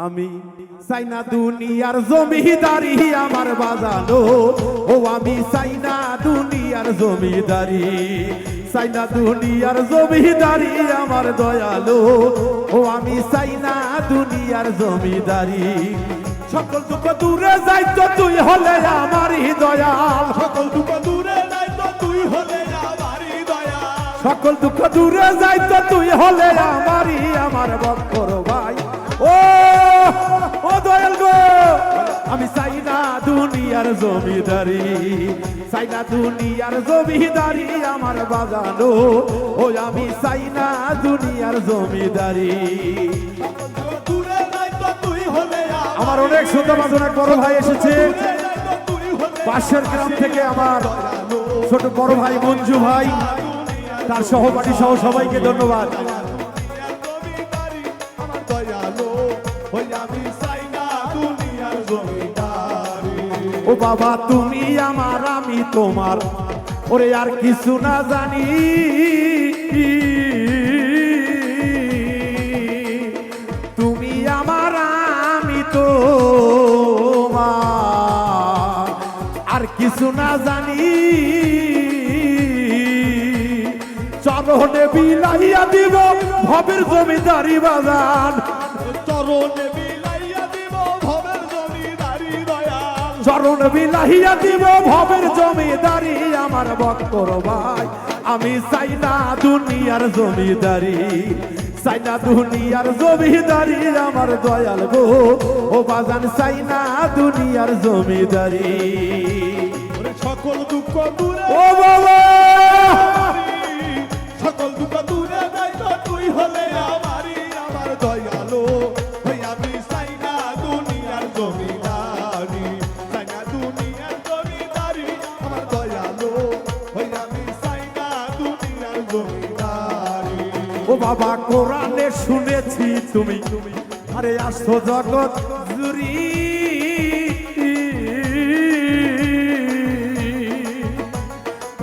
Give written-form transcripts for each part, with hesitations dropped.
আমি চাই না দুনিয়ার জমিদারি আমার বাজানো, ও আমি চাই না দুনিয়ার জমিদারি, চাই না দুনিয়ার জমিদারি আমার দয়ালো, ও আমি চাই না দুনিয়ার জমিদারি। সকল দুঃখ দূরে যাইতো তুই হলে আমারই দয়াল, সকল দুঃখ দূরে যাইতো তুই হলে আমারই দয়াল, সকল দুঃখ দূরে যাইতো তুই হলে আমারই, আমার বক্কর ভাই। ও ও দয়াল গো, আমি চাই না দুনিয়ার জমিদারি, চাই না দুনিয়ার জমিদারি আমার বাজানো, ও আমি চাই না দুনিয়ার জমিদারি। দূরে যাইতো তুই হলে আমার অনেক শ্রদ্ধা বাজনা বড় ভাই এসেছে পাশের গ্রাম থেকে, আমার ছোট বড় ভাই মঞ্জু ভাই, তার সহপাঠী সহ সবাইকে ধন্যবাদ। আমার দয়ালো, ওই আমি চাই না দুনিয়ার জমিদারি। ও বাবা তুমি আমার আমি তোমার, ওরে আর কিছু না জানি, তুমি আমার আমি তোমার, আর কিছু না জানি, চরণে বিলাইয়া দিব ভবের জমিদারি বাজান, চরণে বিলাইয়া দিব ভবের জমিদারি দয়াল, চরণ বিলাইয়া দিব ভবের জমিদারি আমার বক্কর ভাই। আমি চাই না দুনিয়ার জমিদারি, চাই না দুনিয়ার জমিদারি আমার দয়াল গো, ও বাজান চাই না দুনিয়ার জমিদারি। সকল দুঃখ দূরে ও বাবা, সকল দুঃখ দূরে যাইতো তুই হলে আমারই, আমার দয়ালো, ওই আমি চাই না দুনিয়ার জমিদারি, চাই না দুনিয়ার জমিদারি আমার দয়ালো, ওই আমি চাই না দুনিয়ার জমিদারি। ও বাবা কোরআনে শুনেছি তুমি আরে আসো জগৎ জুড়ি,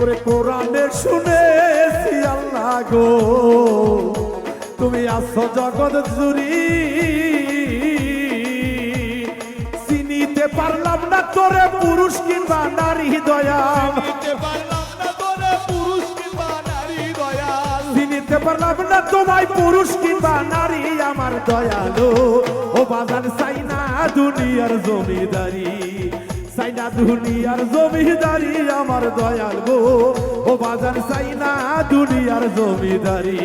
ওরে কোরআনে শুনেছি আল্লাহ গো তুমি আসো জগৎ জুড়ি, চিনিতে পারলাম না তোরে পুরুষ কিংবা নারী দয়াল, চিনতে পারলাম না তোরে পুরুষ কিংবা নারী দয়াল, চিনিতে পারলাম না তোমায় পুরুষ কিংবা নারী আমার দয়ালো, ও বাজান চাই না দুনিয়ার জমিদারি, চাই না দুনিয়ার জমিদারি আমার দয়াল গো, ও বাজান চাই না দুনিয়ার জমিদারি।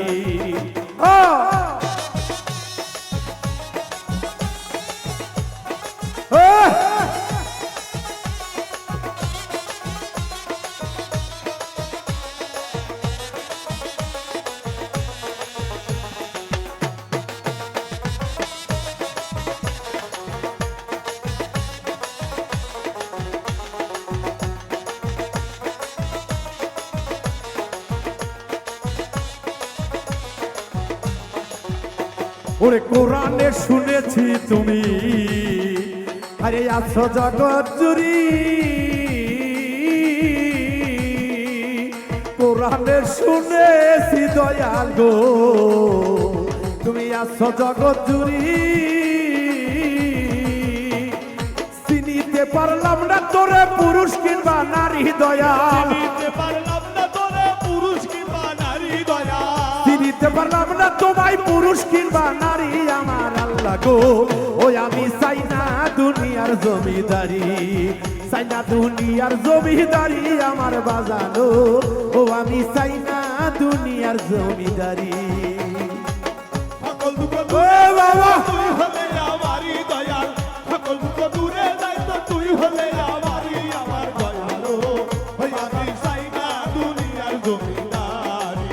ওরে কোরআনে শুনেছি তুমি আরে আছো জগৎ জুড়ি, কোরআনে শুনেছি দয়াল গো তুমি আছো জগৎ জুড়ি, চিনিতে পারলাম না তোরে পুরুষ কিংবা নারী দয়াল, চিনতে পারলাম না তোরে পুরুষ কিংবা নারী দয়াল, চিনিতে পারলাম না তোমায় পুরুষ কিংবা নারী আমার আল্লাহ গো, ওই আমি চাই না দুনিয়ার জমিদারি, চাই না দুনিয়ার জমিদারি আমার বাজানো, ও আমি চাই না দুনিয়ার জমিদারি। সকল দুঃখ ও দূরে বাবা, তুই হলে আমারই দয়াল, সকল দুঃখ দূরে যাইতো তুই হলে আমারই, আমার দয়ালো, ওই আমি চাই না দুনিয়ার জমিদারি,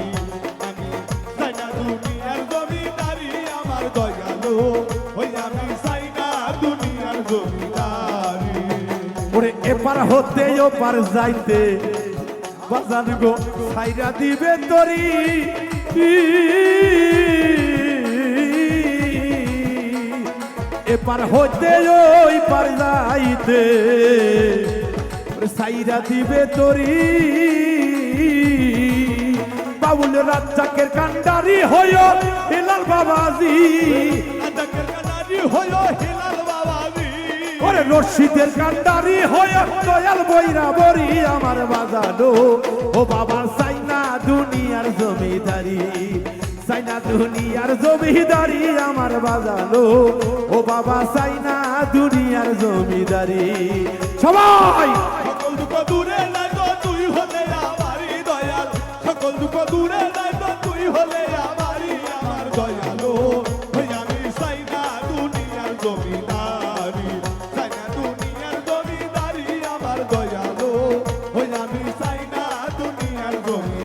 আমি চাই না দুনিয়ার জমিদারি আমার দয়ালো, ওই আমি চাই না দুনিয়ার জমিদারি। ওরে এপার হতে ওপার যাইতে বাজান গো ছাইরা দিবে তরি, এপার হতে ওই পার যাইতে ছাইরা দিবে তরি, বাউল রাজ্জাকের কান্ডারি হইও হেলাল বাবাজি, রাজ্জাকের কান্ডারি হইও হিলাল বাবাজি ওরে রশিদের কান্ডারি হয়ে দয়াল বৈরা বরি আমার বাজানো ও বাবা সাইনা দুনিয়ার জমিদারি সাইনা দুনিয়ার জমিদারি আমার বাজানো ও বাবা সাইনা দুনিয়ার জমিদারি সবাই